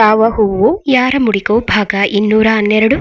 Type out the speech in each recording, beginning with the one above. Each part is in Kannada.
ಯಾವ ಹೂವು ಯಾರ ಮುಡಿಗೋ ಭಾಗ 212.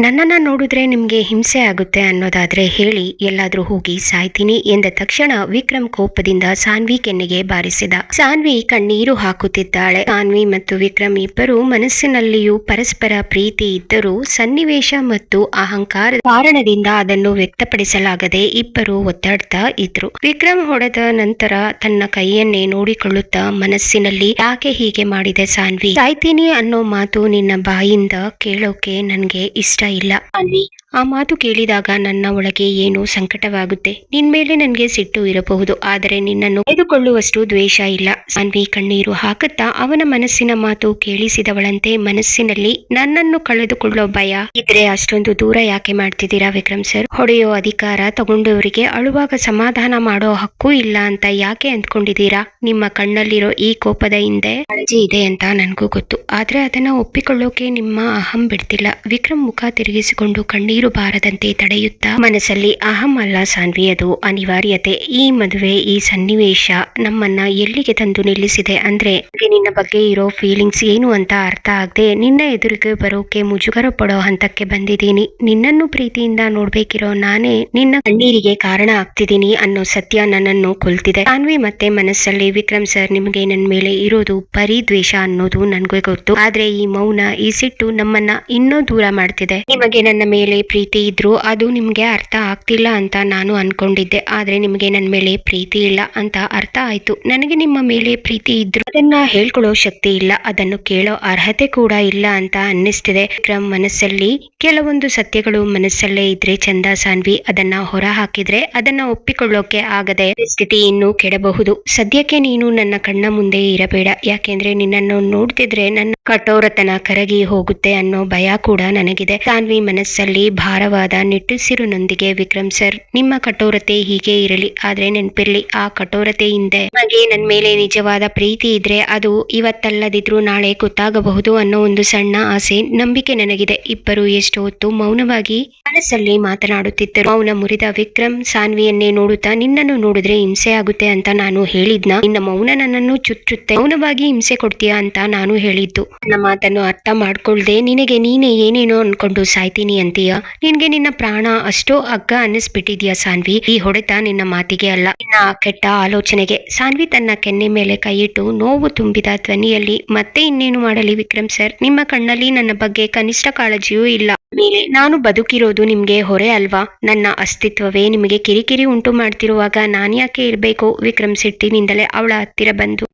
ನನ್ನನ್ನ ನೋಡಿದ್ರೆ ನಿಮ್ಗೆ ಹಿಂಸೆ ಆಗುತ್ತೆ ಅನ್ನೋದಾದ್ರೆ ಹೇಳಿ, ಎಲ್ಲಾದ್ರೂ ಹೋಗಿ ಸಾಯ್ತೀನಿ ಎಂದ ತಕ್ಷಣ ವಿಕ್ರಮ್ ಕೋಪದಿಂದ ಸಾನ್ವಿ ಕೆನ್ನೆಗೆ ಬಾರಿಸಿದ. ಸಾನ್ವಿ ಕಣ್ಣೀರು ಹಾಕುತ್ತಿದ್ದಾಳೆ. ಸಾನ್ವಿ ಮತ್ತು ವಿಕ್ರಮ್ ಇಬ್ಬರು ಮನಸ್ಸಿನಲ್ಲಿಯೂ ಪರಸ್ಪರ ಪ್ರೀತಿ ಇದ್ದರೂ ಸನ್ನಿವೇಶ ಮತ್ತು ಅಹಂಕಾರದ ಕಾರಣದಿಂದ ಅದನ್ನು ವ್ಯಕ್ತಪಡಿಸಲಾಗದೆ ಇಬ್ಬರು ಒತ್ತಾಡ್ತಾ ಇದ್ರು. ವಿಕ್ರಮ್ ಹೊಡೆದ ನಂತರ ತನ್ನ ಕೈಯನ್ನೇ ನೋಡಿಕೊಳ್ಳುತ್ತಾ ಮನಸ್ಸಿನಲ್ಲಿ, ಯಾಕೆ ಹೀಗೆ ಮಾಡಿದೆ ಸಾನ್ವಿ? ಸಾಯ್ತೀನಿ ಅನ್ನೋ ಮಾತು ನಿನ್ನ ಬಾಯಿಂದ ಕೇಳೋಕೆ ನನ್ಗೆ ಇಷ್ಟ ಇಲ್ಲ ಸಾನ್ವಿ. ಆ ಮಾತು ಕೇಳಿದಾಗ ನನ್ನ ಒಳಗೆ ಏನೋ ಸಂಕಟವಾಗುತ್ತೆ. ನಿನ್ ಮೇಲೆ ನನ್ಗೆ ಸಿಟ್ಟು ಇರಬಹುದು, ಆದರೆ ನಿನ್ನನ್ನು ಕಳೆದುಕೊಳ್ಳುವಷ್ಟು ದ್ವೇಷ ಇಲ್ಲ. ಸಾನ್ವಿ ಕಣ್ಣೀರು ಹಾಕುತ್ತಾ ಅವನ ಮನಸ್ಸಿನ ಮಾತು ಕೇಳಿಸಿದವಳಂತೆ ಮನಸ್ಸಿನಲ್ಲಿ, ನನ್ನನ್ನು ಕಳೆದುಕೊಳ್ಳೋ ಭಯ ಇದ್ರೆ ಅಷ್ಟೊಂದು ದೂರ ಯಾಕೆ ಮಾಡ್ತಿದ್ದೀರಾ ವಿಕ್ರಮ್ ಸರ್? ಹೊಡೆಯೋ ಅಧಿಕಾರ ತಗೊಂಡವರಿಗೆ ಅಳುವಾಗ ಸಮಾಧಾನ ಮಾಡೋ ಹಕ್ಕು ಇಲ್ಲ ಅಂತ ಯಾಕೆ ಅಂದ್ಕೊಂಡಿದ್ದೀರಾ? ನಿಮ್ಮ ಕಣ್ಣಲ್ಲಿರೋ ಈ ಕೋಪದ ಹಿಂದೆ ಕಾಳಜಿ ಇದೆ ಅಂತ ನನ್ಗೂ ಗೊತ್ತು, ಆದ್ರೆ ಅದನ್ನ ಒಪ್ಪಿಕೊಳ್ಳೋಕೆ ನಿಮ್ಮ ಅಹಂ ಬಿಡ್ತಿಲ್ಲ. ವಿಕ್ರಮ್ ಮುಖ ತಿರುಗಿಸಿಕೊಂಡು ಕಣ್ಣೀರು ಬಾರದಂತೆ ತಡೆಯುತ್ತಾ, ಮನಸ್ಸಲ್ಲಿ ಅಹಂ ಅಲ್ಲ ಸಾನ್ವಿ, ಅದು ಅನಿವಾರ್ಯತೆ. ಈ ಮದುವೆ, ಈ ಸನ್ನಿವೇಶ ನಮ್ಮನ್ನ ಎಲ್ಲಿಗೆ ತಂದು ನಿಲ್ಲಿಸಿದೆ ಅಂದ್ರೆ, ನಿನ್ನ ಬಗ್ಗೆ ಇರೋ ಫೀಲಿಂಗ್ಸ್ ಏನು ಅಂತ ಅರ್ಥ ಆಗದೆ ನಿನ್ನ ಎದುರಿಗೆ ಬರೋಕೆ ಮುಜುಗರ ಪಡೋ ಹಂತಕ್ಕೆ ಬಂದಿದ್ದೀನಿ. ನಿನ್ನನ್ನು ಪ್ರೀತಿಯಿಂದ ನೋಡ್ಬೇಕಿರೋ ನಾನೇ ನಿನ್ನ ಕಣ್ಣೀರಿಗೆ ಕಾರಣ ಆಗ್ತಿದ್ದೀನಿ ಅನ್ನೋ ಸತ್ಯ ನನ್ನನ್ನು ಕೊಲ್ತಿದೆ. ಸಾನ್ವಿ ಮತ್ತೆ ಮನಸ್ಸಲ್ಲಿ, ವಿಕ್ರಮ್ ಸರ್, ನಿಮ್ಗೆ ನನ್ ಮೇಲೆ ಇರೋದು ಬರೀ ದ್ವೇಷ ಅನ್ನೋದು ನನ್ಗೆ ಗೊತ್ತು, ಆದ್ರೆ ಈ ಮೌನ, ಈ ಸಿಟ್ಟು ನಮ್ಮನ್ನ ಇನ್ನೂ ದೂರ ಮಾಡ್ತಿದೆ. ನಿಮಗೆ ನನ್ನ ಮೇಲೆ ಪ್ರೀತಿ ಇದ್ರು ಅದು ನಿಮ್ಗೆ ಅರ್ಥ ಆಗ್ತಿಲ್ಲ ಅಂತ ನಾನು ಅನ್ಕೊಂಡಿದ್ದೆ, ಆದ್ರೆ ನಿಮ್ಗೆ ನನ್ನ ಮೇಲೆ ಪ್ರೀತಿ ಇಲ್ಲ ಅಂತ ಅರ್ಥ ಆಯ್ತು. ನನಗೆ ನಿಮ್ಮ ಮೇಲೆ ಪ್ರೀತಿ ಇದ್ರು ಅದನ್ನ ಹೇಳ್ಕೊಳ್ಳೋ ಶಕ್ತಿ ಇಲ್ಲ, ಅದನ್ನು ಕೇಳೋ ಅರ್ಹತೆ ಕೂಡ ಇಲ್ಲ ಅಂತ ಅನ್ನಿಸ್ತಿದೆ. ವಿಕ್ರಮ್ ಮನಸ್ಸಲ್ಲಿ, ಕೆಲವೊಂದು ಸತ್ಯಗಳು ಮನಸ್ಸಲ್ಲೇ ಇದ್ರೆ ಚಂದ ಸಾನ್ವಿ, ಅದನ್ನ ಹೊರ ಹಾಕಿದ್ರೆ ಅದನ್ನ ಒಪ್ಪಿಕೊಳ್ಳೋಕೆ ಆಗದೆ ಸ್ಥಿತಿ ಇನ್ನೂ ಕೆಡಬಹುದು. ಸದ್ಯಕ್ಕೆ ನೀನು ನನ್ನ ಕಣ್ಣ ಮುಂದೆ ಇರಬೇಡ, ಯಾಕೆಂದ್ರೆ ನಿನ್ನನ್ನು ನೋಡ್ತಿದ್ರೆ ನನ್ನ ಕಠೋರತನ ಕರಗಿ ಹೋಗುತ್ತೆ ಅನ್ನೋ ಭಯ ಕೂಡ ನನಗಿದೆ. ಸಾನ್ವಿ ಮನಸ್ಸಲ್ಲಿ ಭಾರವಾದ ನಿಟ್ಟುಸಿರಿನೊಂದಿಗೆ, ವಿಕ್ರಮ್ ಸರ್, ನಿಮ್ಮ ಕಠೋರತೆ ಹೀಗೆ ಇರಲಿ, ಆದ್ರೆ ನೆನ್ಪಿರ್ಲಿ, ಆ ಕಠೋರತೆ ಹಿಂದೆ ನಿಮಗೆ ನನ್ನ ಮೇಲೆ ನಿಜವಾದ ಪ್ರೀತಿ ಇದ್ರೆ ಅದು ಇವತ್ತಲ್ಲದಿದ್ರು ನಾಳೆ ಗೊತ್ತಾಗಬಹುದು ಅನ್ನೋ ಒಂದು ಸಣ್ಣ ಆಸೆ, ನಂಬಿಕೆ ನನಗಿದೆ. ಇಬ್ಬರು ಎಷ್ಟು ಹೊತ್ತು ಮೌನವಾಗಿ ಮನಸ್ಸಲ್ಲಿ ಮಾತನಾಡುತ್ತಿದ್ದರು. ಮೌನ ಮುರಿದ ವಿಕ್ರಮ್ ಸಾನ್ವಿಯನ್ನೇ ನೋಡುತ್ತಾ, ನಿನ್ನನ್ನು ನೋಡಿದ್ರೆ ಹಿಂಸೆ ಆಗುತ್ತೆ ಅಂತ ನಾನು ಹೇಳಿದ್ನ? ನಿನ್ನ ಮೌನ ನನ್ನನ್ನು ಚುಚ್ಚುತ್ತೆ. ಮೌನವಾಗಿ ಹಿಂಸೆ ಕೊಡ್ತೀಯಾ ಅಂತ ನಾನು ಹೇಳಿದ್ದು. ನನ್ನ ಮಾತನ್ನು ಅರ್ಥ ಮಾಡ್ಕೊಳ್ದೆ ನಿನಗೆ ನೀನೇ ಏನೇನೋ ಅನ್ಕೊಂಡು ಸಾಯ್ತೀನಿ ಅಂತೀಯ. ನಿನ್ಗೆ ನಿನ್ನ ಪ್ರಾಣ ಅಷ್ಟೋ ಅಗ್ಗ ಅನ್ನಿಸ್ಬಿಟ್ಟಿದ್ಯಾ ಸಾನ್ವಿ? ಈ ಹೊಡೆತ ನಿನ್ನ ಮಾತಿಗೆ ಅಲ್ಲ, ನಿನ್ನ ಕೆಟ್ಟ ಆಲೋಚನೆಗೆ. ಸಾನ್ವಿ ತನ್ನ ಕೆನ್ನೆ ಮೇಲೆ ಕೈಯಿಟ್ಟು ನೋವು ತುಂಬಿದ ಧ್ವನಿಯಲ್ಲಿ, ಮತ್ತೆ ಇನ್ನೇನು ಮಾಡಲಿ ವಿಕ್ರಮ್ ಸರ್, ನಿಮ್ಮ ಕಣ್ಣಲ್ಲಿ ನನ್ನ ಬಗ್ಗೆ ಕನಿಷ್ಠ ಕಾಳಜಿಯೂ ಇಲ್ಲ. ಮೇಲೆ ನಾನು ಬದುಕಿರೋದು ನಿಮ್ಗೆ ಹೊರೆ ಅಲ್ವಾ? ನನ್ನ ಅಸ್ತಿತ್ವವೇ ನಿಮಗೆ ಕಿರಿಕಿರಿ ಉಂಟು ಮಾಡ್ತಿರುವಾಗ ನಾನ್ಯಾಕೆ ಇರ್ಬೇಕು? ವಿಕ್ರಮ್ ಸಿಟ್ಟಿನಿಂದಲೇ ಅವಳ ಹತ್ತಿರ ಬಂದು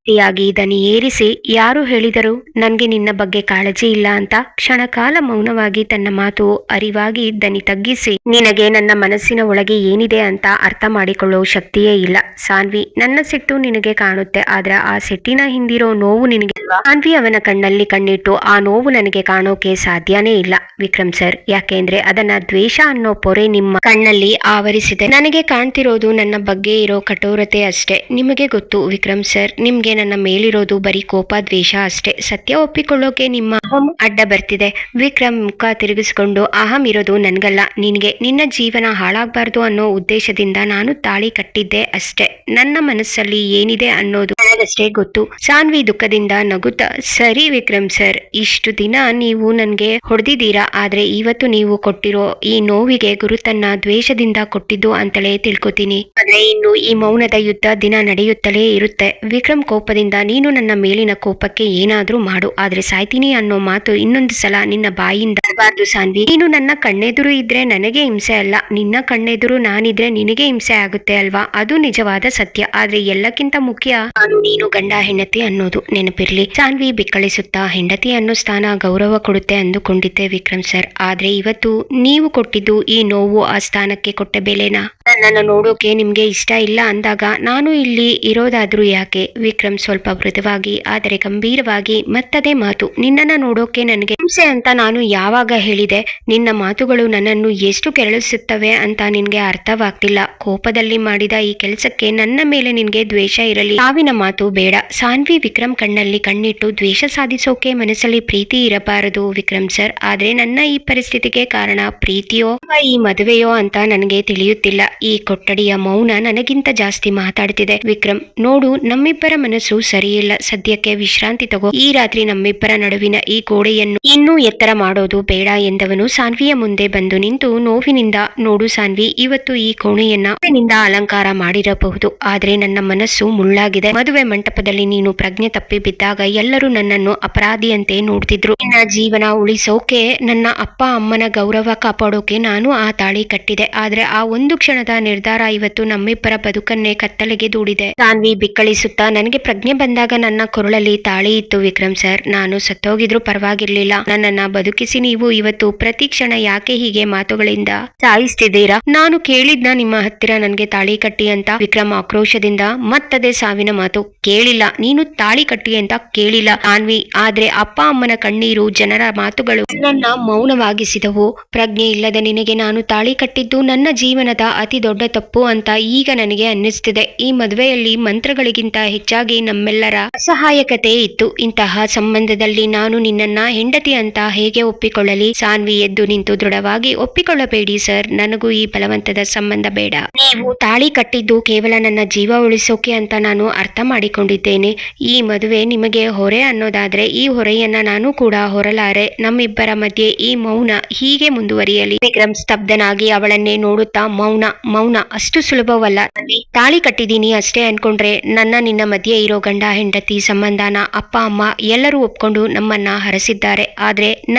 ದನಿ ಏರಿಸಿ, ಯಾರು ಹೇಳಿದರು ನನ್ಗೆ ನಿನ್ನ ಬಗ್ಗೆ ಕಾಳಜಿ ಇಲ್ಲ ಅಂತ? ಕ್ಷಣಕಾಲ ಮೌನವಾಗಿ ತನ್ನ ಮಾತು ಅರಿವಾಗಿ ದನಿ ತಗ್ಗಿಸಿ, ನಿನಗೆ ನನ್ನ ಮನಸ್ಸಿನ ಒಳಗೆ ಏನಿದೆ ಅಂತ ಅರ್ಥ ಮಾಡಿಕೊಳ್ಳೋ ಶಕ್ತಿಯೇ ಇಲ್ಲ ಸಾನ್ವಿ. ನನ್ನ ಸಿಟ್ಟು ನಿನಗೆ ಕಾಣುತ್ತೆ, ಆದ್ರೆ ಆ ಸಿಟ್ಟಿನ ಹಿಂದಿರೋ ನೋವು ನಿನಗೆ ಅಲ್ವಾ? ಸಾನ್ವಿ ಅವನ ಕಣ್ಣಲ್ಲಿ ಕಣ್ಣಿಟ್ಟು, ಆ ನೋವು ನನಗೆ ಕಾಣೋಕೆ ಸಾಧ್ಯನೇ ಇಲ್ಲ ವಿಕ್ರಮ್ ಸರ್, ಯಾಕೆಂದ್ರೆ ಅದನ್ನ ದ್ವೇಷ ಅನ್ನೋ ಪೊರೆ ನಿಮ್ಮ ಕಣ್ಣಲ್ಲಿ ಆವರಿಸಿದೆ. ನನಗೆ ಕಾಣ್ತಿರೋದು ನನ್ನ ಬಗ್ಗೆ ಇರೋ ಕಠೋರತೆ ಅಷ್ಟೇ. ನಿಮಗೆ ಗೊತ್ತು ವಿಕ್ರಮ್ ಸರ್, ನಿಮ್ಗೆ ನನ್ನ ಮೇಲಿರೋದು ಬರೀ ಕೋಪ, ದ್ವೇಷ ಅಷ್ಟೇ. ಸತ್ಯ ಒಪ್ಪಿಕೊಳ್ಳೋಕೆ ನಿಮ್ಮ ಅಹಂ ಅಡ್ಡ ಬರ್ತಿದೆ. ವಿಕ್ರಮ್ ಮುಖ ತಿರುಗಿಸಿಕೊಂಡು, ಅಹಂ ಇರೋದು ನನ್ಗಲ್ಲ, ನಿನ್ಗೆ. ನಿನ್ನ ಜೀವನ ಹಾಳಾಗಬಾರ್ದು ಅನ್ನೋ ಉದ್ದೇಶದಿಂದ ನಾನು ತಾಳಿ ಕಟ್ಟಿದ್ದೆ ಅಷ್ಟೇ. ನನ್ನ ಮನಸ್ಸಲ್ಲಿ ಏನಿದೆ ಅನ್ನೋದು ನನಗಷ್ಟೇ ಗೊತ್ತು. ಸಾನ್ವಿ ದುಃಖದಿಂದ ನಗುತ್ತಾ, ಸರಿ ವಿಕ್ರಮ್ ಸರ್, ಇಷ್ಟು ದಿನ ನೀವು ನನ್ಗೆ ಹೊಡೆದಿದ್ದೀರಾ, ಆದ್ರೆ ಇವತ್ತು ನೀವು ಕೊಟ್ಟಿರೋ ಈ ನೋವಿಗೆ ಗುರುತನ್ನ ದ್ವೇಷದಿಂದ ಕೊಟ್ಟಿದ್ದು ಅಂತಲೇ ತಿಳ್ಕೊತೀನಿ. ಆದ್ರೆ ಇನ್ನು ಈ ಮೌನದ ಯುದ್ಧ ದಿನ ನಡೆಯುತ್ತಲೇ ಇರುತ್ತೆ. ವಿಕ್ರಮ್ ಕೋಪದಿಂದ, ನೀನು ನನ್ನ ಮೇಲಿನ ಕೋಪಕ್ಕೆ ಏನಾದ್ರೂ ಮಾಡು, ಆದ್ರೆ ಸಾಯ್ತೀನಿ ಅನ್ನೋ ಮಾತು ಇನ್ನೊಂದು ಸಲ ನಿನ್ನ ಬಾಯಿಂದ ಬರಬಾರ್ದು ಸಾನ್ವಿ. ನೀನು ನನ್ನ ಕಣ್ಣೆದುರು ಇದ್ರೆ ನನಗೆ ಹಿಂಸೆ ಅಲ್ಲ, ನಿನ್ನ ಕಣ್ಣೆದುರು ನಾನಿದ್ರೆ ನಿನಗೆ ಹಿಂಸೆ ಆಗುತ್ತೆ ಅಲ್ವಾ? ಅದು ನಿಜವಾದ ಸತ್ಯ. ಆದ್ರೆ ಎಲ್ಲಕ್ಕಿಂತ ಮುಖ್ಯ, ನಾನು ನೀನು ಗಂಡ ಹೆಂಡತಿ ಅನ್ನೋದು ನೆನಪಿರ್ಲಿ. ಸಾನ್ವಿ ಬಿಕ್ಕಳಿಸುತ್ತಾ, ಹೆಂಡತಿ ಅನ್ನೋ ಸ್ಥಾನ ಗೌರವ ಕೊಡುತ್ತೆ ಅಂದುಕೊಂಡಿದ್ದೆ ವಿಕ್ರಮ್ ಸರ್, ಆದ್ರೆ ಇವತ್ತು ನೀವು ಕೊಟ್ಟಿದ್ದು ಈ ನೋವು ಆ ಸ್ಥಾನಕ್ಕೆ ಕೊಟ್ಟ ಬೆಲೆನಾ? ನನ್ನನ್ನು ನೋಡೋಕೆ ನಿಮ್ಗೆ ಇಷ್ಟ ಇಲ್ಲ ಅಂದಾಗ ನಾನು ಇಲ್ಲಿ ಇರೋದಾದ್ರೂ ಯಾಕೆ? ವಿಕ್ರಮ್ ಸ್ವಲ್ಪ ಮೃದುವಾಗಿ ಆದರೆ ಗಂಭೀರವಾಗಿ ಮತ್ತದೇ ಮಾತು, ನಿನ್ನನ್ನ ನೋಡೋಕೆ ನನಗೆ ಹಿಂಸೆ ಅಂತ ನಾನು ಯಾವಾಗ ಹೇಳಿದೆ? ನಿನ್ನ ಮಾತುಗಳು ನನ್ನನ್ನು ಎಷ್ಟು ಕೆರಳಿಸುತ್ತವೆ ಅಂತ ನಿನ್ಗೆ ಅರ್ಥವಾಗ್ತಿಲ್ಲ. ಕೋಪದಲ್ಲಿ ಮಾಡಿದ ಈ ಕೆಲಸಕ್ಕೆ ನನ್ನ ಮೇಲೆ ನಿನ್ಗೆ ದ್ವೇಷ ಇರಲಿ, ಸಾವಿನ ಮಾತು ಬೇಡ. ಸಾನ್ವಿ ವಿಕ್ರಮ್ ಕಣ್ಣಲ್ಲಿ ಕಣ್ಣಿಟ್ಟು, ದ್ವೇಷ ಸಾಧಿಸೋಕೆ ಮನಸ್ಸಲ್ಲಿ ಪ್ರೀತಿ ಇರಬಾರದು ವಿಕ್ರಮ್ ಸರ್, ಆದ್ರೆ ನನ್ನ ಈ ಪರಿಸ್ಥಿತಿಗೆ ಕಾರಣ ಪ್ರೀತಿಯೋ ಈ ಮದುವೆಯೋ ಅಂತ ನನಗೆ ತಿಳಿಯುತ್ತಿಲ್ಲ. ಈ ಕೊಠಡಿಯ ಮೌನ ನನಗಿಂತ ಜಾಸ್ತಿ ಮಾತಾಡ್ತಿದೆ. ವಿಕ್ರಮ್, ನೋಡು, ನಮ್ಮಿಬ್ಬರ ಮನಸ್ಸು ಸರಿಯಿಲ್ಲ. ಸದ್ಯಕ್ಕೆ ವಿಶ್ರಾಂತಿ ತಗೋ. ಈ ರಾತ್ರಿ ನಮ್ಮಿಬ್ಬರ ನಡುವಿನ ಈ ಗೋಡೆಯನ್ನು ಇನ್ನೂ ಎತ್ತರ ಮಾಡೋದು ಬೇಡ ಎಂದವನು ಸಾನ್ವಿಯ ಮುಂದೆ ಬಂದು ನಿಂತು ನೋವಿನಿಂದ, ನೋಡು ಸಾನ್ವಿ, ಇವತ್ತು ಈ ಕೋಣೆಯನ್ನ ಅಲಂಕಾರ ಮಾಡಿರಬಹುದು, ಆದ್ರೆ ನನ್ನ ಮನಸ್ಸು ಮುಳ್ಳಾಗಿದೆ. ಮದುವೆ ಮಂಟಪದಲ್ಲಿ ನೀನು ಪ್ರಜ್ಞೆ ತಪ್ಪಿ ಬಿದ್ದಾಗ ಎಲ್ಲರೂ ನನ್ನನ್ನು ಅಪರಾಧಿಯಂತೆ ನೋಡ್ತಿದ್ರು. ನಿನ್ನ ಜೀವನ ಉಳಿಸೋಕೆ, ನನ್ನ ಅಪ್ಪ ಅಮ್ಮನ ಗೌರವ ಕಾಪಾಡೋಕೆ ನಾನು ಆ ತಾಳಿ ಕಟ್ಟಿದೆ. ಆದ್ರೆ ಆ ಒಂದು ಕ್ಷಣದ ನಿರ್ಧಾರ ಇವತ್ತು ನಮ್ಮಿಬ್ಬರ ಬದುಕನ್ನೇ ಕತ್ತಲೆಗೆ ದೂಡಿದೆ. ಸಾನ್ವಿ ಬಿಕ್ಕಳಿಸುತ್ತಾ, ನನಗೆ ಪ್ರಜ್ಞೆ ಬಂದಾಗ ನನ್ನ ಕೊರಳಲ್ಲಿ ತಾಳಿ ಇತ್ತು ವಿಕ್ರಮ್ ಸರ್. ನಾನು ಸತ್ತೋಗಿದ್ರು ಪರವಾಗಿರ್ಲಿಲ್ಲ. ನನ್ನನ್ನ ಬದುಕಿಸಿ ನೀವು ಇವತ್ತು ಪ್ರತಿ ಕ್ಷಣ ಯಾಕೆ ಹೀಗೆ ಮಾತುಗಳಿಂದ ಸಾಯಿಸ್ತಿದ್ದೀರಾ? ನಾನು ಕೇಳಿದ್ನ ನಿಮ್ಮ ಹತ್ತಿರ ನನ್ಗೆ ತಾಳಿ ಕಟ್ಟಿ ಅಂತ? ವಿಕ್ರಮ್ ಆಕ್ರೋಶದಿಂದ ಮತ್ತದೇ ಸಾವಿನ ಮಾತು. ಕೇಳಿಲ್ಲ, ನೀನು ತಾಳಿ ಕಟ್ಟಿ ಅಂತ ಕೇಳಿಲ್ಲ ಸಾನ್ವಿ. ಆದ್ರೆ ಅಪ್ಪ ಅಮ್ಮನ ಕಣ್ಣೀರು, ಜನರ ಮಾತುಗಳು ನನ್ನ ಮೌನವಾಗಿಸಿದವು. ಪ್ರಜ್ಞೆ ಇಲ್ಲದ ನಿನಗೆ ನಾನು ತಾಳಿ ಕಟ್ಟಿದ್ದು ನನ್ನ ಜೀವನದ ಅತಿ ದೊಡ್ಡ ತಪ್ಪು ಅಂತ ಈಗ ನನಗೆ ಅನ್ನಿಸ್ತಿದೆ. ಈ ಮದುವೆಯಲ್ಲಿ ಮಂತ್ರಗಳಿಗಿಂತ ಹೆಚ್ಚಾಗಿ ನಮ್ಮೆಲ್ಲರ ಅಸಹಾಯಕತೆ ಇತ್ತು. ಇಂತಹ ಸಂಬಂಧದಲ್ಲಿ ನಾನು ನಿನ್ನನ್ನ ಹೆಂಡತಿ ಅಂತ ಹೇಗೆ ಒಪ್ಪಿಕೊಳ್ಳಲಿ? ಸಾನ್ವಿ ಎದ್ದು ನಿಂತು ದೃಢವಾಗಿ, ಒಪ್ಪಿಕೊಳ್ಳಬೇಡಿ ಸರ್, ನನಗೂ ಈ ಬಲವಂತದ ಸಂಬಂಧ ಬೇಡ. ನೀವು ತಾಳಿ ಕಟ್ಟಿದ್ದು ಕೇವಲ ನನ್ನ ಜೀವ ಉಳಿಸೋಕೆ ಅಂತ ನಾನು ಅರ್ಥ ಮಾಡಿಕೊಂಡಿದ್ದೇನೆ. ಈ ಮದುವೆ ನಿಮಗೆ ಹೊರೆ ಅನ್ನೋದಾದ್ರೆ ಈ ಹೊರೆಯನ್ನ ನಾನು ಕೂಡ ಹೊರಲಾರೆ. ನಮ್ಮಿಬ್ಬರ ಮಧ್ಯೆ ಈ ಮೌನ ಹೀಗೆ ಮುಂದುವರಿಯಲಿ. ವಿಕ್ರಮ್ ಸ್ತಬ್ಧನಾಗಿ ಅವಳನ್ನೇ ನೋಡುತ್ತಾ, ಮೌನ ಅಷ್ಟು ಸುಲಭವಲ್ಲ. ತಾಳಿ ಕಟ್ಟಿದೀನಿ ಅಷ್ಟೇ ಅನ್ಕೊಂಡ್ರೆ ನಿನ್ನ ಮಧ್ಯೆ ಇರೋ ಗಂಡ ಹೆಂಡತಿ ಸಂಬಂಧನ ಅಪ್ಪ ಅಮ್ಮ ಎಲ್ಲರೂ ಒಪ್ಕೊಂಡು ನಮ್ಮನ್ನ ಹರಸಿದ್ದಾರೆ. ಆದ್ರೆ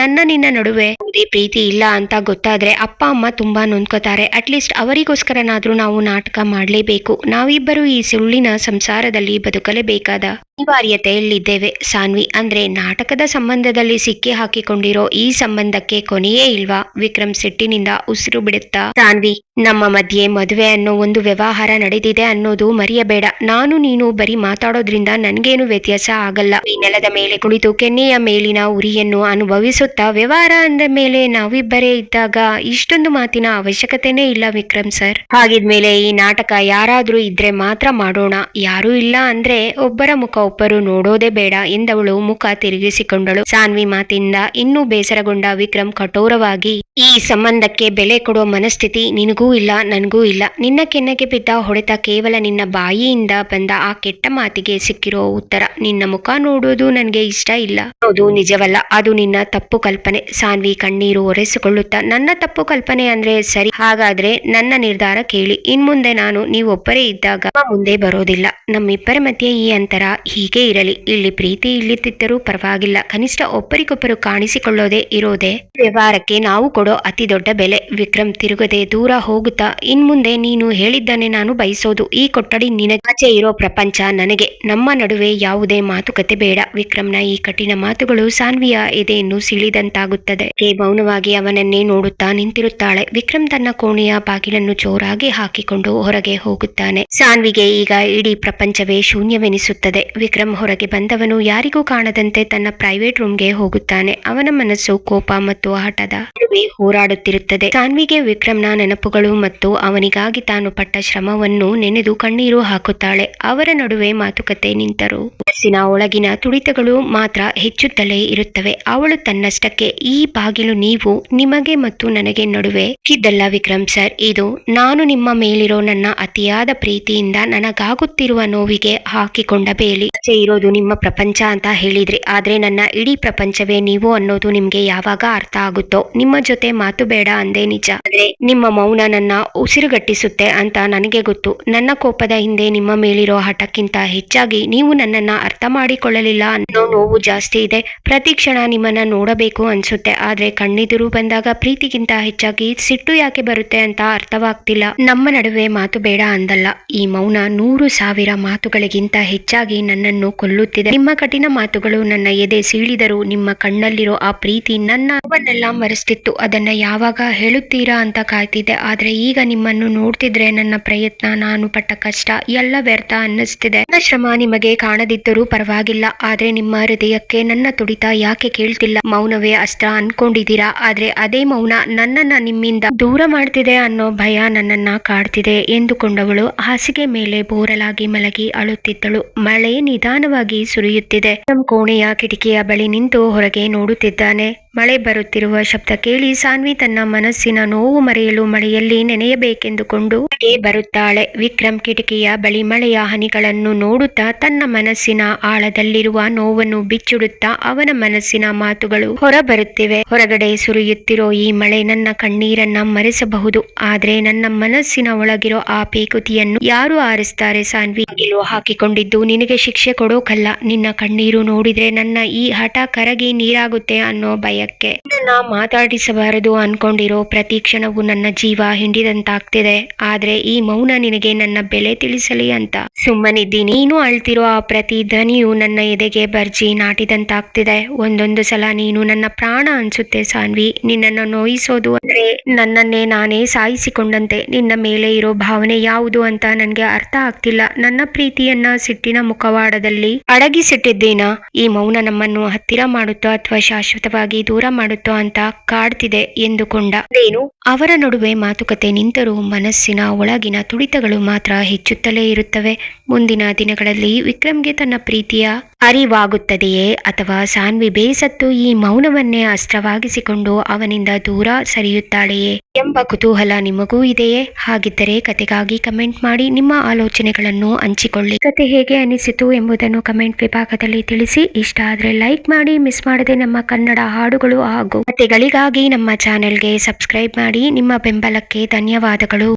ನಿನ್ನ ನಡುವೆ ಪ್ರೀತಿ ಇಲ್ಲ ಅಂತ ಗೊತ್ತಾದ್ರೆ ಅಪ್ಪ ಅಮ್ಮ ತುಂಬಾ ನೊಂದ್ಕೋತಾರೆ. ಅಟ್ಲೀಸ್ಟ್ ಅವರಿಗೋಸ್ಕರನಾದ್ರೂ ನಾವು ನಾಟಕ ಮಾಡ್ಲೇಬೇಕು. ನಾವಿಬ್ಬರು ಈ ಸುಳ್ಳಿನ ಸಂಸಾರದಲ್ಲಿ ಬದುಕಲೇಬೇಕಾದ ಅನಿವಾರ್ಯತೆಯಲ್ಲಿದ್ದೇವೆ ಸಾನ್ವಿ. ಅಂದ್ರೆ ನಾಟಕದ ಸಂಬಂಧದಲ್ಲಿ ಸಿಕ್ಕಿ ಹಾಕಿಕೊಂಡಿರೋ ಈ ಸಂಬಂಧಕ್ಕೆ ಕೊನೆಯೇ ಇಲ್ವಾ? ವಿಕ್ರಮ್ ಸಿಟ್ಟಿನಿಂದ ಉಸಿರು ಬಿಡುತ್ತಾ, ಸಾನ್ವಿ, ನಮ್ಮ ಮಧ್ಯೆ ಮದುವೆ ಅನ್ನೋ ಒಂದು ವ್ಯವಹಾರ ನಡೆದಿದೆ ಅನ್ನೋದು ಮರೆಯಬೇಡ. ನಾನು ನೀನು ಬರೀ ಮಾತಾಡೋದ್ರಿಂದ ನನ್ಗೇನು ವ್ಯತ್ಯಾಸ ಆಗಲ್ಲ. ಈ ನೆಲದ ಮೇಲೆ ಕುಳಿತು ಕೆನ್ನೆಯ ಮೇಲಿನ ಉರಿಯನ್ನು ಅನುಭವಿಸುತ್ತಾ ವ್ಯವಹಾರ ಅಂದ ಮೇಲೆ ನಾವಿಬ್ಬರೇ ಇದ್ದಾಗ ಇಷ್ಟೊಂದು ಮಾತಿನ ಅವಶ್ಯಕತೆನೇ ಇಲ್ಲ ವಿಕ್ರಮ್ ಸರ್. ಹಾಗಿದ್ಮೇಲೆ ಈ ನಾಟಕ ಯಾರಾದ್ರೂ ಇದ್ರೆ ಮಾತ್ರ ಮಾಡೋಣ. ಯಾರೂ ಇಲ್ಲ ಅಂದ್ರೆ ಒಬ್ಬರ ಮುಖ ಒಬ್ಬರು ನೋಡೋದೇ ಬೇಡ ಎಂದವಳು ಮುಖ ತಿರುಗಿಸಿಕೊಂಡಳು. ಸಾನ್ವಿ ಮಾತಿಂದ ಇನ್ನೂ ಬೇಸರಗೊಂಡ ವಿಕ್ರಮ್ ಕಠೋರವಾಗಿ, ಈ ಸಂಬಂಧಕ್ಕೆ ಬೆಲೆ ಕೊಡೋ ಮನಸ್ಥಿತಿ ನಿನಗೂ ಇಲ್ಲ, ನನಗೂ ಇಲ್ಲ. ನಿನ್ನ ಕೆನ್ನೆಗೆ ಬಿದ್ದ ಹೊಡೆತ ಕೇವಲ ನಿನ್ನ ಬಾಯಿಯಿಂದ ಬಂದ ಆ ಕೆಟ್ಟ ಮಾತಿಗೆ ಸಿಕ್ಕಿರೋ ಉತ್ತರ. ನಿನ್ನ ಮುಖ ನೋಡೋದು ನನಗೆ ಇಷ್ಟ ಇಲ್ಲ. ಅದು ನಿಜವಲ್ಲ, ಅದು ನಿನ್ನ ತಪ್ಪು ಕಲ್ಪನೆ. ಸಾನ್ವಿ ಕಣ್ಣೀರು ಒರೆಸಿಕೊಳ್ಳುತ್ತಾ, ನನ್ನ ತಪ್ಪು ಕಲ್ಪನೆ ಅಂದ್ರೆ ಸರಿ, ಹಾಗಾದ್ರೆ ನನ್ನ ನಿರ್ಧಾರ ಕೇಳಿ. ಇನ್ಮುಂದೆ ನಾನು ನೀವೊಬ್ಬರೇ ಇದ್ದಾಗ ಮುಂದೆ ಬರೋದಿಲ್ಲ. ನಮ್ಮಿಬ್ಬರ ಮಧ್ಯೆ ಈ ಅಂತರ ಹೀಗೆ ಇರಲಿ. ಇಲ್ಲಿ ಪ್ರೀತಿ ಇಲ್ಲಿದ್ದರೂ ಪರವಾಗಿಲ್ಲ, ಕನಿಷ್ಠ ಒಬ್ಬರಿಗೊಬ್ಬರು ಕಾಣಿಸಿಕೊಳ್ಳೋದೇ ಇರೋದೇ ವ್ಯವಹಾರಕ್ಕೆ ನಾವು ಕೊಡೋ ಅತಿ ದೊಡ್ಡ ಬೆಲೆ. ವಿಕ್ರಮ್ ತಿರುಗದೆ ದೂರ ಹೋಗುತ್ತಾ, ಇನ್ಮುಂದೆ ನೀನು ಹೇಳಿದ್ದಾನೆ ನಾನು ಬಯಸೋದು. ಈ ಕೊಠಡಿ ನಿನಗಾಚೆ ಇರೋ ಪ್ರಪಂಚ ನನಗೆ. ನಮ್ಮ ನಡುವೆ ಯಾವುದೇ ಮಾತುಕತೆ ಬೇಡ. ವಿಕ್ರಮ್ನ ಈ ಕಠಿಣ ಮಾತುಗಳು ಸಾನ್ವಿಯ ಎದೆಯನ್ನು ಸಿಳಿದಂತಾಗುತ್ತದೆ. ಮೌನವಾಗಿ ಅವನನ್ನೇ ನೋಡುತ್ತಾ ನಿಂತಿರುತ್ತಾಳೆ. ವಿಕ್ರಮ್ ತನ್ನ ಕೋಣೆಯ ಬಾಗಿಲನ್ನು ಜೋರಾಗಿ ಹಾಕಿಕೊಂಡು ಹೊರಗೆ ಹೋಗುತ್ತಾನೆ. ಸಾನ್ವಿಗೆ ಈಗ ಇಡೀ ಪ್ರಪಂಚವೇ ಶೂನ್ಯವೆನಿಸುತ್ತದೆ. ವಿಕ್ರಮ್ ಹೊರಗೆ ಬಂದವನು ಯಾರಿಗೂ ಕಾಣದಂತೆ ತನ್ನ ಪ್ರೈವೇಟ್ ರೂಮ್ಗೆ ಹೋಗುತ್ತಾನೆ. ಅವನ ಮನಸ್ಸು ಕೋಪ ಮತ್ತು ಹಠದ ಹೋರಾಡುತ್ತಿರುತ್ತದೆ. ಸಾನ್ವಿಗೆ ವಿಕ್ರಮ್ನ ನೆನಪುಗಳು ಮತ್ತು ಅವನಿಗಾಗಿ ತಾನು ಪಟ್ಟ ಶ್ರಮವನ್ನು ನೆನೆದು ಕಣ್ಣೀರು ಹಾಕುತ್ತಾಳೆ. ಅವರ ನಡುವೆ ಮಾತುಕತೆ ನಿಂತರು ಮನಸ್ಸಿನ ಒಳಗಿನ ತುಡಿತಗಳು ಮಾತ್ರ ಹೆಚ್ಚುತ್ತಲೇ ಇರುತ್ತವೆ. ಅವಳು ತನ್ನಷ್ಟಕ್ಕೆ, ಈ ಬಾಗಿಲು ನೀವು, ನಿಮಗೆ ಮತ್ತು ನನಗೆ ನಡುವೆ ಇದ್ದಲ್ಲ ವಿಕ್ರಮ್ ಸರ್. ಇದು ನಾನು ನಿಮ್ಮ ಮೇಲಿರೋ ನನ್ನ ಅತಿಯಾದ ಪ್ರೀತಿಯಿಂದ ನನಗಾಗುತ್ತಿರುವ ನೋವಿಗೆ ಹಾಕಿಕೊಂಡ ಬೇಲಿ. ಇರೋದು ನಿಮ್ಮ ಪ್ರಪಂಚ ಅಂತ ಹೇಳಿದ್ರಿ, ಆದ್ರೆ ನನ್ನ ಇಡೀ ಪ್ರಪಂಚವೇ ನೀವು ಅನ್ನೋದು ನಿಮ್ಗೆ ಯಾವಾಗ ಅರ್ಥ ಆಗುತ್ತೋ. ನಿಮ್ಮ ಜೊತೆ ಮಾತು ಬೇಡ ಅಂದೇ ನಿಜ, ಆದ್ರೆ ನಿಮ್ಮ ಮೌನ ನನ್ನ ಉಸಿರುಗಟ್ಟಿಸುತ್ತೆ ಅಂತ ನನಗೆ ಗೊತ್ತು. ನನ್ನ ಕೋಪದ ಹಿಂದೆ ನಿಮ್ಮ ಮೇಲಿರೋ ಹಠಕ್ಕಿಂತ ಹೆಚ್ಚಾಗಿ ನೀವು ನನ್ನನ್ನ ಅರ್ಥ ಮಾಡಿಕೊಳ್ಳಲಿಲ್ಲ ಅನ್ನೋ ನೋವು ಜಾಸ್ತಿ ಇದೆ. ಪ್ರತಿ ಕ್ಷಣ ನಿಮ್ಮನ್ನ ನೋಡಬೇಕು ಅನ್ಸುತ್ತೆ, ಆದ್ರೆ ಕಣ್ಣೆದುರು ಬಂದಾಗ ಪ್ರೀತಿಗಿಂತ ಹೆಚ್ಚಾಗಿ ಸಿಟ್ಟು ಯಾಕೆ ಬರುತ್ತೆ ಅಂತ ಅರ್ಥವಾಗ್ತಿಲ್ಲ. ನಮ್ಮ ನಡುವೆ ಮಾತು ಬೇಡ ಅಂದಲ್ಲ, ಈ ಮೌನ 100,000 ಮಾತುಗಳಿಗಿಂತ ಹೆಚ್ಚಾಗಿ ನನ್ನನ್ನು ಕೊಲ್ಲುತ್ತಿದೆ. ನಿಮ್ಮ ಕಠಿಣ ಮಾತುಗಳು ನನ್ನ ಎದೆ ಸೀಳಿದರು. ನಿಮ್ಮ ಕಣ್ಣಲ್ಲಿರೋ ಆ ಪ್ರೀತಿ ನನ್ನನ್ನೆಲ್ಲ ಮರೆಸ್ತಿತ್ತು. ಅದನ್ನ ಯಾವಾಗ ಹೇಳುತ್ತೀರಾ ಅಂತ ಕಾಯ್ತಿದ್ದೆ, ಆದ್ರೆ ಈಗ ನಿಮ್ಮನ್ನು ನೋಡ್ತಿದ್ರೆ ನನ್ನ ಪ್ರಯತ್ನ, ನಾನು ಪಟ್ಟ ಕಷ್ಟ ಎಲ್ಲ ವ್ಯರ್ಥ ಅನ್ನಿಸ್ತಿದೆ. ನನ್ನ ಶ್ರಮ ನಿಮಗೆ ಕಾಣದಿದ್ದರೂ ಪರವಾಗಿಲ್ಲ, ಆದ್ರೆ ನಿಮ್ಮ ಹೃದಯಕ್ಕೆ ನನ್ನ ತುಡಿತ ಯಾಕೆ ಕೇಳ್ತಿಲ್ಲ? ಮೌನವೇ ಅಸ್ತ್ರ ಅನ್ಕೊಂಡಿದ್ದೀರಾ, ಆದ್ರೆ ಅದೇ ಮೌನ ನನ್ನನ್ನ ನಿಮ್ಮಿಂದ ದೂರ ಮಾಡ್ತಿದೆ ಅನ್ನೋ ಭಯ ನನ್ನನ್ನ ಕಾಡ್ತಿದೆ ಎಂದುಕೊಂಡವಳು ಹಾಸಿಗೆ ಮೇಲೆ ಬೋರಲಾಗಿ ಮಲಗಿ ಅಳುತ್ತಿದ್ದಳು. ಮಳೆ ನಿಧಾನವಾಗಿ ಸುರಿಯುತ್ತಿದೆ. ನಮ್ಮ ಕೋಣೆಯ ಕಿಟಕಿಯ ಬಳಿ ನಿಂತು ಹೊರಗೆ ನೋಡುತ್ತಿದ್ದಾನೆ. ಮಳೆ ಬರುತ್ತಿರುವ ಶಬ್ದ ಕೇಳಿ ಸಾನ್ವಿ ತನ್ನ ಮನಸ್ಸಿನ ನೋವು ಮರೆಯಲು ಮಳೆಯಲ್ಲಿ ನೆನೆಯಬೇಕು ಮಾಡಬೇಕೆಂದುಕೊಂಡು ಮನೆಗೆ ಬರುತ್ತಾಳೆ. ವಿಕ್ರಮ್ ಕಿಟಕಿಯ ಬಳಿ ಮಳೆಯ ಹನಿಗಳನ್ನು ನೋಡುತ್ತಾ ತನ್ನ ಮನಸ್ಸಿನ ಆಳದಲ್ಲಿರುವ ನೋವನ್ನು ಬಿಚ್ಚಿಡುತ್ತಾ ಅವನ ಮನಸ್ಸಿನ ಮಾತುಗಳು ಹೊರಬರುತ್ತಿವೆ. ಹೊರಗಡೆ ಸುರಿಯುತ್ತಿರೋ ಈ ಮಳೆ ನನ್ನ ಕಣ್ಣೀರನ್ನ ಮರೆಸಬಹುದು, ಆದ್ರೆ ನನ್ನ ಮನಸ್ಸಿನ ಒಳಗಿರೋ ಆ ಪೇಕುತಿಯನ್ನು ಯಾರು ಆರಿಸ್ತಾರೆ ಸಾನ್ವಿ? ಇಲ್ಲೋ ಹಾಕಿಕೊಂಡಿದ್ದು ನಿನಗೆ ಶಿಕ್ಷೆ ಕೊಡೋಕಲ್ಲ, ನಿನ್ನ ಕಣ್ಣೀರು ನೋಡಿದ್ರೆ ನನ್ನ ಈ ಹಠ ಕರಗಿ ನೀರಾಗುತ್ತೆ ಅನ್ನೋ ಭಯಕ್ಕೆ. ನನ್ನ ಮಾತಾಡಿಸಬಾರದು ಅನ್ಕೊಂಡಿರೋ ಪ್ರತಿ ಕ್ಷಣವೂ ನನ್ನ ಜೀವ ಹಿಂಡಿದಂತಾಗ್ತಿದೆ. ಆದ್ರೆ ಈ ಮೌನ ನಿನಗೆ ನನ್ನ ಬೆಲೆ ತಿಳಿಸಲಿ ಅಂತ ಸುಮ್ಮನಿದ್ದೀನಿ. ನೀನು ಅಳ್ತಿರೋ ಆ ಪ್ರತಿ ಧ್ವನಿಯು ನನ್ನ ಎದೆಗೆ ಬರ್ಜಿ ನಾಟಿದಂತಾಗ್ತಿದೆ. ಒಂದೊಂದು ಸಲ ನೀನು ನನ್ನ ಪ್ರಾಣ ಅನ್ಸುತ್ತೆ ಸಾನ್ವಿ. ನಿನ್ನನ್ನು ನೋಯಿಸೋದು ಅಂದ್ರೆ ನನ್ನನ್ನೇ ನಾನೇ ಸಾಯಿಸಿಕೊಂಡಂತೆ. ನಿನ್ನ ಮೇಲೆ ಇರೋ ಭಾವನೆ ಯಾವುದು ಅಂತ ನನ್ಗೆ ಅರ್ಥ ಆಗ್ತಿಲ್ಲ. ನನ್ನ ಪ್ರೀತಿಯನ್ನ ಸಿಟ್ಟಿನ ಮುಖವಾಡದಲ್ಲಿ ಅಡಗಿಸಿಟ್ಟಿದ್ದೇನಾ? ಈ ಮೌನ ನಮ್ಮನ್ನು ಹತ್ತಿರ ಮಾಡುತ್ತೋ ಅಥವಾ ಶಾಶ್ವತವಾಗಿ ದೂರ ಮಾಡುತ್ತೋ ಅಂತ ಕಾಡ್ತಿದೆ ಎಂದುಕೊಂಡ. ಏನು ಅವರ ನಡುವೆ ಮಾತುಕತೆ ನಿಂತರೂ ಮನಸ್ಸಿನ ಒಳಗಿನ ತುಡಿತಗಳು ಮಾತ್ರ ಹೆಚ್ಚುತ್ತಲೇ ಇರುತ್ತವೆ. ಮುಂದಿನ ದಿನಗಳಲ್ಲಿ ವಿಕ್ರಮ್ಗೆ ತನ್ನ ಪ್ರೀತಿಯ ಅರಿವಾಗುತ್ತದೆಯೇ ಅಥವಾ ಸಾನ್ವಿ ಬೇಸತ್ತು ಈ ಮೌನವನ್ನೇ ಅಸ್ತ್ರವಾಗಿಸಿಕೊಂಡು ಅವನಿಂದ ದೂರ ಸರಿಯುತ್ತಾಳೆಯೇ ಎಂಬ ಕುತೂಹಲ ನಿಮಗೂ ಇದೆಯೇ? ಹಾಗಿದ್ದರೆ ಕತೆಗಾಗಿ ಕಮೆಂಟ್ ಮಾಡಿ, ನಿಮ್ಮ ಆಲೋಚನೆಗಳನ್ನು ಹಂಚಿಕೊಳ್ಳಿ. ಕತೆ ಹೇಗೆ ಅನಿಸಿತು ಎಂಬುದನ್ನು ಕಮೆಂಟ್ ವಿಭಾಗದಲ್ಲಿ ತಿಳಿಸಿ. ಇಷ್ಟ ಆದ್ರೆ ಲೈಕ್ ಮಾಡಿ, ಮಿಸ್ ಮಾಡದೆ ನಮ್ಮ ಕನ್ನಡ ಹಾಡುಗಳು ಹಾಗೂ ಕತೆಗಳಿಗಾಗಿ ನಮ್ಮ ಚಾನೆಲ್ಗೆ ಸಬ್ಸ್ಕ್ರೈಬ್ ಮಾಡಿ. ನಿಮ್ಮ ಬೆಂಬಲಕ್ಕೆ ಧನ್ಯವಾದಗಳು.